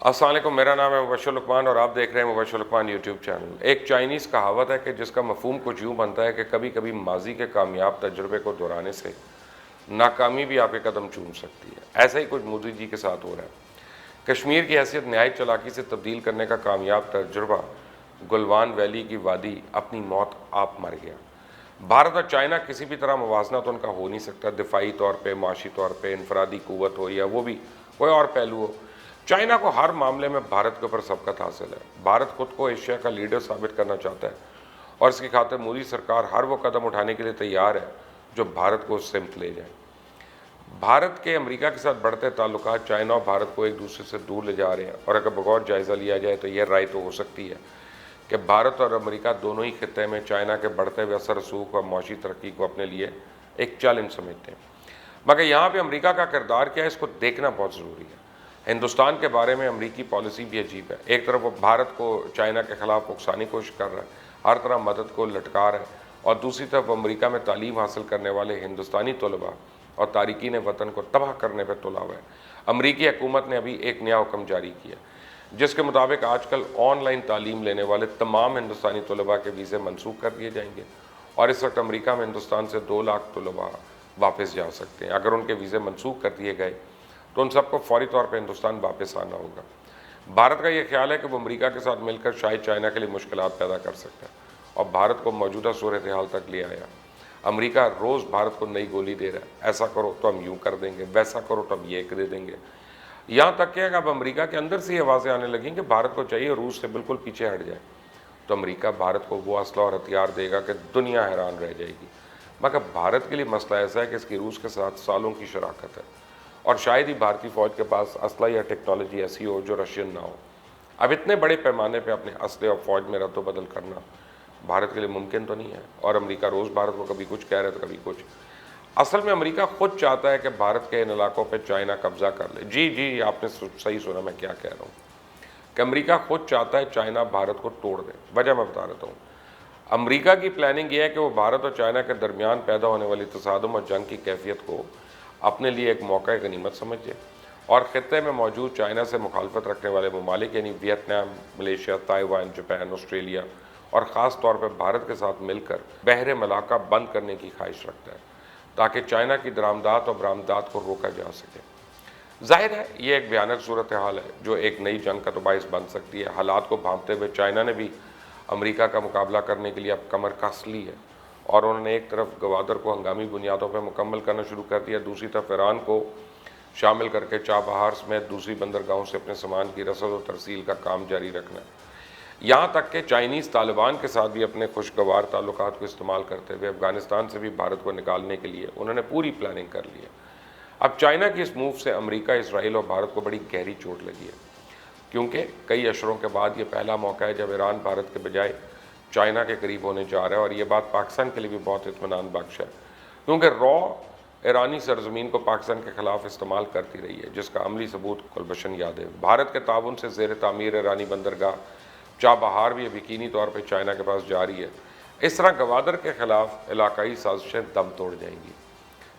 السلام علیکم، میرا نام ہے مبشر لقمان اور آپ دیکھ رہے ہیں مبشر لقمان یوٹیوب چینل۔ ایک چائنیز کہاوت ہے کہ جس کا مفہوم کچھ یوں بنتا ہے کہ کبھی کبھی ماضی کے کامیاب تجربے کو دہرانے سے ناکامی بھی آپ کے قدم چوم سکتی ہے۔ ایسا ہی کچھ مودی جی کے ساتھ ہو رہا ہے۔ کشمیر کی حیثیت نہایت چالاکی سے تبدیل کرنے کا کامیاب تجربہ، گلوان ویلی کی وادی اپنی موت آپ مر گیا۔ بھارت اور چائنا کسی بھی طرح موازنہ تو ان کا ہو نہیں سکتا، دفاعی طور پہ، معاشی طور پہ، انفرادی قوت ہو یا وہ بھی کوئی اور پہلو ہو۔ چائنا کو ہر معاملے میں بھارت کے اوپر سبقت حاصل ہے۔ بھارت خود کو ایشیا کا لیڈر ثابت کرنا چاہتا ہے اور اس کی خاطر مودی سرکار ہر وہ قدم اٹھانے کے لیے تیار ہے جو بھارت کو اس سمت لے جائے۔ بھارت کے امریکہ کے ساتھ بڑھتے تعلقات چائنا اور بھارت کو ایک دوسرے سے دور لے جا رہے ہیں، اور اگر بغور جائزہ لیا جائے تو یہ رائے تو ہو سکتی ہے کہ بھارت اور امریکہ دونوں ہی خطے میں چائنا کے بڑھتے ہوئے اثر رسوخ اور معاشی ترقی کو اپنے لیے ایک چیلنج سمجھتے ہیں۔ مگر یہاں پہ امریکہ کا کردار کیا ہے، اس کو دیکھنا بہت ضروری ہے۔ ہندوستان کے بارے میں امریکی پالیسی بھی عجیب ہے۔ ایک طرف وہ بھارت کو چائنا کے خلاف اکسانے کی کوشش کر رہا ہے، ہر طرح مدد کو لٹکا رہا ہے، اور دوسری طرف امریکہ میں تعلیم حاصل کرنے والے ہندوستانی طلباء اور تارکین وطن کو تباہ کرنے پہ تلا ہوا ہے۔ امریکی حکومت نے ابھی ایک نیا حکم جاری کیا جس کے مطابق آج کل آن لائن تعلیم لینے والے تمام ہندوستانی طلباء کے ویزے منسوخ کر دیے جائیں گے، اور اس وقت امریکہ میں ہندوستان سے 2 لاکھ طلباء واپس جا سکتے ہیں۔ اگر ان کے ویزے منسوخ کر دیے گئے تو ان سب کو فوری طور پہ ہندوستان واپس آنا ہوگا۔ بھارت کا یہ خیال ہے کہ وہ امریکہ کے ساتھ مل کر شاید چائنا کے لیے مشکلات پیدا کر سکتا ہے اور بھارت کو موجودہ صورتحال تک لے آیا۔ امریکہ روز بھارت کو نئی گولی دے رہا ہے، ایسا کرو تو ہم یوں کر دیں گے، ویسا کرو تو ہم یہ دے دیں گے۔ یہاں تک کہ اب امریکہ کے اندر سے یہ آوازیں آنے لگیں کہ بھارت کو چاہیے روس سے بالکل پیچھے ہٹ جائے، تو امریکہ بھارت کو وہ اسلحہ اور ہتھیار دے گا کہ دنیا حیران رہ جائے گی۔ مگر بھارت کے لیے مسئلہ ایسا ہے کہ اس کی روس کے ساتھ سالوں کی شراکت ہے، اور شاید ہی بھارتی فوج کے پاس اسلحہ یا ٹیکنالوجی ایسی ہو جو رشین نہ ہو۔ اب اتنے بڑے پیمانے پہ اپنے اسلحے اور فوج میں رد و بدل کرنا بھارت کے لیے ممکن تو نہیں ہے، اور امریکہ روز بھارت کو کبھی کچھ کہہ رہا ہے تو کبھی کچھ۔ اصل میں امریکہ خود چاہتا ہے کہ بھارت کے ان علاقوں پہ چائنا قبضہ کر لے۔ جی آپ نے صحیح سنا میں کیا کہہ رہا ہوں، کہ امریکہ خود چاہتا ہے چائنا بھارت کو توڑ دے۔ وجہ میں بتا رہتا ہوں۔ امریکہ کی پلاننگ یہ ہے کہ وہ بھارت اور چائنا کے درمیان پیدا ہونے والی تصادم اور جنگ کی کیفیت کو اپنے لیے ایک موقع غنیمت سمجھے، اور خطے میں موجود چائنا سے مخالفت رکھنے والے ممالک یعنی Vietnam, Malaysia, Taiwan, Japan, Australia اور خاص طور پر بھارت کے ساتھ مل کر بحر ملاقہ بند کرنے کی خواہش رکھتا ہے تاکہ چائنا کی درآمدات اور برآمدات کو روکا جا سکے۔ ظاہر ہے یہ ایک بھیانک صورتحال ہے جو ایک نئی جنگ کا تو باعث بن سکتی ہے۔ حالات کو بھانپتے ہوئے چائنا نے بھی امریکہ کا مقابلہ کرنے کے لیے اب کمر کس لی ہے، اور انہوں نے ایک طرف گوادر کو ہنگامی بنیادوں پر مکمل کرنا شروع کر دیا، دوسری طرف ایران کو شامل کر کے چابہار سمیت دوسری بندرگاہوں سے اپنے سامان کی رسد و ترسیل کا کام جاری رکھنا ہے۔ یہاں تک کہ چائنیز طالبان کے ساتھ بھی اپنے خوشگوار تعلقات کو استعمال کرتے ہوئے افغانستان سے بھی بھارت کو نکالنے کے لیے انہوں نے پوری پلاننگ کر لی ہے۔ اب چائنا کی اس موو سے امریکہ، اسرائیل اور بھارت کو بڑی گہری چوٹ لگی ہے، کیونکہ کئی اشروں کے بعد یہ پہلا موقع ہے جب ایران بھارت کے بجائے چائنا کے قریب ہونے جا رہا ہے، اور یہ بات پاکستان کے لیے بھی بہت اطمینان بخش ہے، کیونکہ ایرانی سرزمین کو پاکستان کے خلاف استعمال کرتی رہی ہے، جس کا عملی ثبوت گلبشن یادیو۔ بھارت کے تعاون سے زیر تعمیر ایرانی بندرگاہ چابہار بھی اب یقینی طور پہ چائنا کے پاس جاری ہے۔ اس طرح گوادر کے خلاف علاقائی سازشیں دم توڑ جائیں گی۔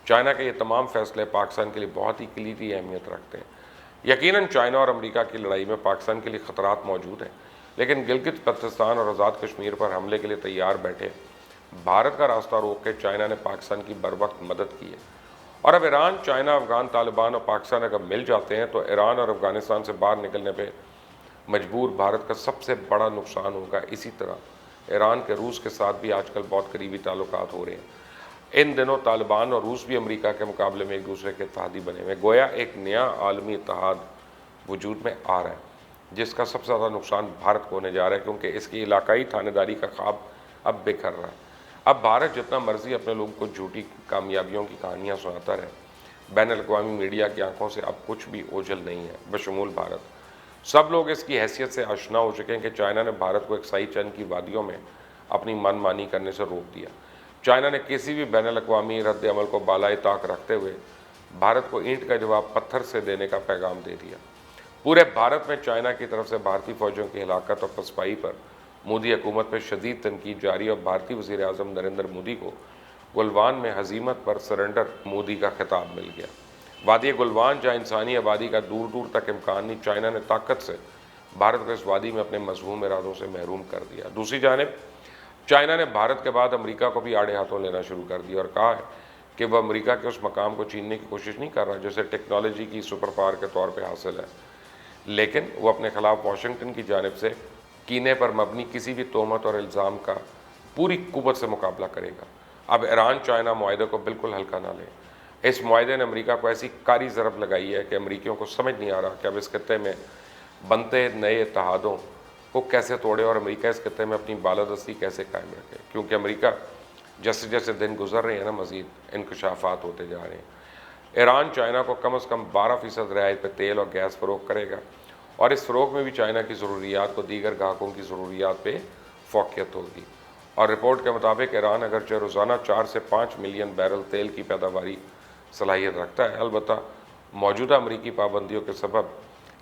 چائنا کے یہ تمام فیصلے پاکستان کے لیے بہت ہی کلیدی اہمیت رکھتے ہیں۔ یقیناً چائنا اور امریکہ کی لڑائی میں پاکستان کے لیے خطرات موجود ہیں، لیکن گلگت بلتستان اور آزاد کشمیر پر حملے کے لیے تیار بیٹھے بھارت کا راستہ روک کے چائنا نے پاکستان کی بروقت مدد کی ہے، اور اب ایران، چائنا، افغان طالبان اور پاکستان اگر مل جاتے ہیں تو ایران اور افغانستان سے باہر نکلنے پہ مجبور بھارت کا سب سے بڑا نقصان ہوگا۔ اسی طرح ایران کے روس کے ساتھ بھی آج کل بہت قریبی تعلقات ہو رہے ہیں۔ ان دنوں طالبان اور روس بھی امریکہ کے مقابلے میں ایک دوسرے کے اتحادی بنے ہوئے، گویا ایک نیا عالمی اتحاد وجود میں آ رہا ہے، جس کا سب سے زیادہ نقصان بھارت کو ہونے جا رہا ہے، کیونکہ اس کی علاقائی تھانے داری کا خواب اب بکھر رہا ہے۔ اب بھارت جتنا مرضی اپنے لوگوں کو جھوٹی کامیابیوں کی کہانیاں سناتا رہے، بین الاقوامی میڈیا کی آنکھوں سے اب کچھ بھی اوجھل نہیں ہے، بشمول بھارت۔ سب لوگ اس کی حیثیت سے آشنا ہو چکے ہیں کہ چائنا نے بھارت کو اکسائی چند کی وادیوں میں اپنی من مانی کرنے سے روک دیا۔ چائنا نے کسی بھی بین الاقوامی رد عمل کو بالائے طاق رکھتے ہوئے بھارت کو اینٹ کا جواب پتھر سے دینے کا پیغام دے دیا۔ پورے بھارت میں چائنا کی طرف سے بھارتی فوجوں کی ہلاکت اور پسپائی پر مودی حکومت پہ شدید تنقید جاری، اور بھارتی وزیر اعظم نریندر مودی کو گلوان میں ہزیمت پر سرنڈر مودی کا خطاب مل گیا۔ وادی گلوان جہاں انسانی آبادی کا دور دور تک امکان نہیں، چائنا نے طاقت سے بھارت کو اس وادی میں اپنے مذموم ارادوں سے محروم کر دیا۔ دوسری جانب چائنا نے بھارت کے بعد امریکہ کو بھی آڑے ہاتھوں لینا شروع کر دیا اور کہا ہے کہ وہ امریکہ کے اس مقام کو چھیننے کی کوشش نہیں کر رہا جیسے ٹیکنالوجی کی سپر پاور کے طور پہ حاصل ہے، لیکن وہ اپنے خلاف واشنگٹن کی جانب سے کینے پر مبنی کسی بھی تہمت اور الزام کا پوری قوت سے مقابلہ کرے گا۔ اب ایران چائنا معاہدے کو بالکل ہلکا نہ لے۔ اس معاہدے نے امریکہ کو ایسی کاری ضرب لگائی ہے کہ امریکیوں کو سمجھ نہیں آ رہا کہ اب اس خطے میں بنتے نئے اتحادوں کو کیسے توڑے اور امریکہ اس خطے میں اپنی بالادستی کیسے قائم رکھے، کیونکہ امریکہ جیسے جیسے دن گزر رہے ہیں نا مزید انکشافات ہوتے جا رہے ہیں۔ ایران چائنا کو کم از کم 12% رعایت پہ تیل اور گیس فروخت کرے گا اور اس فروخت میں بھی چائنا کی ضروریات کو دیگر گاہکوں کی ضروریات پہ فوقیت ہوگی۔ اور رپورٹ کے مطابق ایران اگرچہ روزانہ 4 سے 5 ملین بیرل تیل کی پیداواری صلاحیت رکھتا ہے، البتہ موجودہ امریکی پابندیوں کے سبب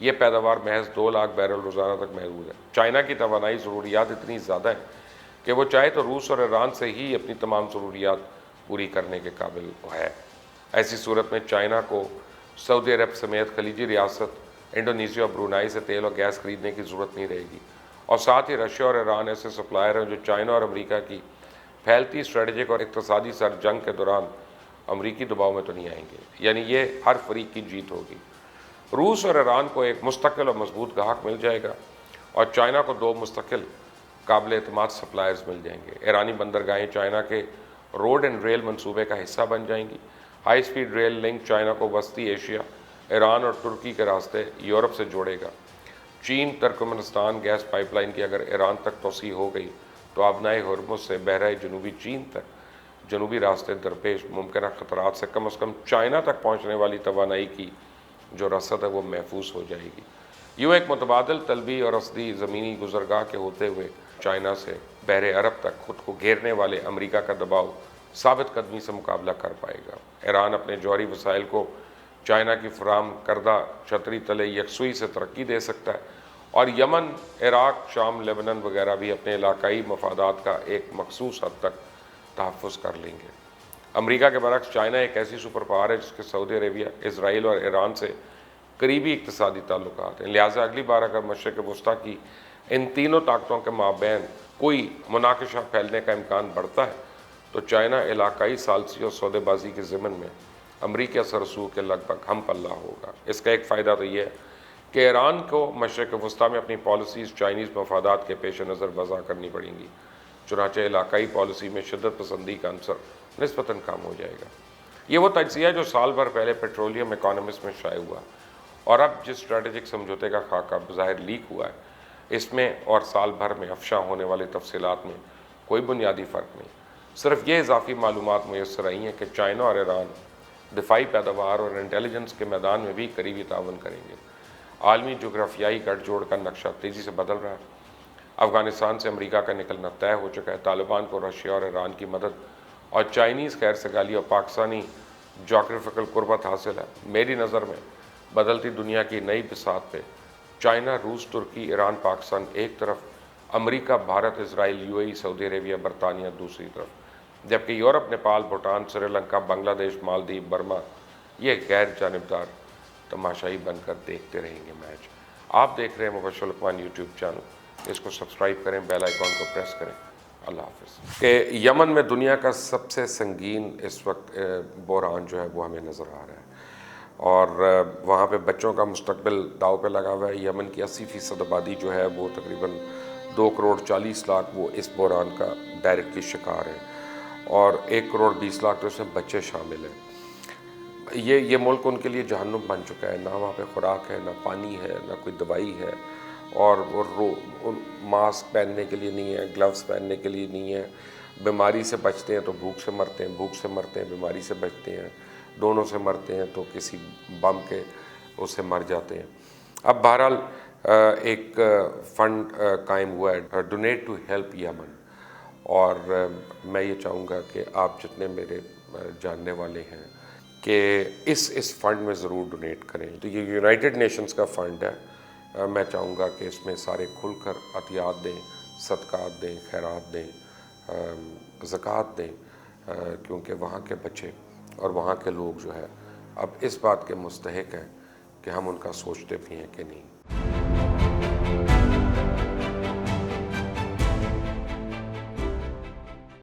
یہ پیداوار محض 2 لاکھ بیرل روزانہ تک محدود ہے۔ چائنا کی توانائی ضروریات اتنی زیادہ ہیں کہ وہ چاہے تو روس اور ایران سے ہی اپنی تمام ضروریات پوری کرنے کے قابل ہے۔ ایسی صورت میں چائنا کو سعودی عرب سمیت خلیجی ریاست انڈونیشیا اور برونائی سے تیل اور گیس خریدنے کی ضرورت نہیں رہے گی، اور ساتھ ہی رشیا اور ایران ایسے سپلائر ہیں جو چائنا اور امریکہ کی پھیلتی اسٹریٹجک اور اقتصادی سر جنگ کے دوران امریکی دباؤ میں تو نہیں آئیں گے، یعنی یہ ہر فریق کی جیت ہوگی۔ روس اور ایران کو ایک مستقل اور مضبوط گاہک مل جائے گا اور چائنا کو 2 مستقل قابل اعتماد سپلائرز مل جائیں گے۔ ایرانی بندرگاہیں چائنا کے روڈ اینڈ ریل منصوبے کا حصہ بن جائیں گی۔ High speed rail link China کو وسطی ایشیا، ایران اور ترکی کے راستے یورپ سے جوڑے گا۔ چین ترکمنستان گیس پائپ لائن کی اگر ایران تک توسیع ہو گئی تو آبنائے ہرمز سے بحیرہ جنوبی چین تک جنوبی راستے درپیش ممکنہ خطرات سے کم چائنا تک پہنچنے والی توانائی کی جو رسد ہے وہ محفوظ ہو جائے گی۔ یوں ایک متبادل طلبی اور رسدی زمینی گزرگاہ کے ہوتے ہوئے چائنا سے بحر عرب تک خود کو گھیرنے والے امریکہ کا دباؤ ثابت قدمی سے مقابلہ کر پائے گا۔ ایران اپنے جوہری وسائل کو چائنا کی فراہم کردہ چھتری تلے یکسوئی سے ترقی دے سکتا ہے، اور یمن، عراق، شام، لیبنان وغیرہ بھی اپنے علاقائی مفادات کا ایک مخصوص حد تک تحفظ کر لیں گے۔ امریکہ کے برعکس چائنا ایک ایسی سپر پاور ہے جس کے سعودی عربیہ، اسرائیل اور ایران سے قریبی اقتصادی تعلقات ہیں، لہٰذا اگلی بار اگر مشرق وسطیٰ کی ان تینوں طاقتوں کے مابین کوئی مناقشہ پھیلنے کا امکان بڑھتا ہے تو چائنا علاقائی ثالثی اور سودے بازی کے ضمن میں امریکی اثر رسوخ کے لگ بھگ ہم پلہ ہوگا۔ اس کا ایک فائدہ تو یہ ہے کہ ایران کو مشرق وسطیٰ میں اپنی پالیسیز چائنیز مفادات کے پیش نظر وضع کرنی پڑیں گی، چنانچہ علاقائی پالیسی میں شدت پسندی کا عنصر نسبتاً کم ہو جائے گا۔ یہ وہ تجزیہ جو سال بھر پہلے پیٹرولیم اکانومسٹ میں شائع ہوا، اور اب جس اسٹریٹجک سمجھوتے کا خاکہ بظاہر لیک ہوا ہے، اس میں اور سال بھر میں افشاں ہونے والی تفصیلات میں کوئی بنیادی فرق نہیں، صرف یہ اضافی معلومات میسر آئی ہیں کہ چائنا اور ایران دفاعی پیداوار اور انٹیلیجنس کے میدان میں بھی قریبی تعاون کریں گے۔ عالمی جغرافیائی گٹھ جوڑ کا نقشہ تیزی سے بدل رہا ہے۔ افغانستان سے امریکہ کا نکلنا طے ہو چکا ہے، طالبان کو رشیا اور ایران کی مدد اور چائنیز خیر سگالی اور پاکستانی جغرافیکل قربت حاصل ہے۔ میری نظر میں بدلتی دنیا کی نئی بساط پہ چائنا، روس، ترکی، ایران، پاکستان ایک طرف، امریکہ، بھارت، اسرائیل، یو اے ای، سعودی عربیہ، برطانیہ دوسری طرف، جبکہ یورپ، نیپال، بھوٹان، سری لنکا، بنگلہ دیش، مالدیپ، برما یہ غیر جانبدار تماشائی بن کر دیکھتے رہیں گے میچ۔ آپ دیکھ رہے ہیں مبشر لقمان یوٹیوب چینل، اس کو سبسکرائب کریں، بیل آئیکن کو پریس کریں۔ اللہ حافظ۔ کہ یمن میں دنیا کا سب سے سنگین اس وقت بحران جو ہے وہ ہمیں نظر آ رہا ہے، اور وہاں پہ بچوں کا مستقبل داؤ پہ لگا ہوا ہے۔ یمن کی 80% آبادی جو ہے وہ تقریباً 2 کروڑ 40 لاکھ وہ اس بحران کا ڈائریکٹلی شکار ہے، اور 1 کروڑ 20 لاکھ تو اس میں بچے شامل ہیں۔ یہ ملک ان کے لیے جہنم بن چکا ہے، نہ وہاں پہ خوراک ہے، نہ پانی ہے، نہ کوئی دوائی ہے، اور ماسک پہننے کے لیے نہیں ہے، گلوز پہننے کے لیے نہیں ہے۔ بیماری سے بچتے ہیں تو بھوک سے مرتے ہیں، بھوک سے مرتے ہیں، بیماری سے بچتے ہیں، دونوں سے مرتے ہیں تو کسی بم کے اس سے مر جاتے ہیں۔ اب بہرحال ایک فنڈ قائم ہوا ہے، ڈونیٹ ٹو ہیلپ یمن، اور میں یہ چاہوں گا کہ آپ جتنے میرے جاننے والے ہیں کہ اس فنڈ میں ضرور ڈونیٹ کریں۔ تو یہ یونائٹڈ نیشنز کا فنڈ ہے، میں چاہوں گا کہ اس میں سارے کھل کر عطیات دیں، صدقات دیں، خیرات دیں، زکوٰۃ دیں، کیونکہ وہاں کے بچے اور وہاں کے لوگ جو ہے اب اس بات کے مستحق ہیں کہ ہم ان کا سوچتے بھی ہیں کہ نہیں.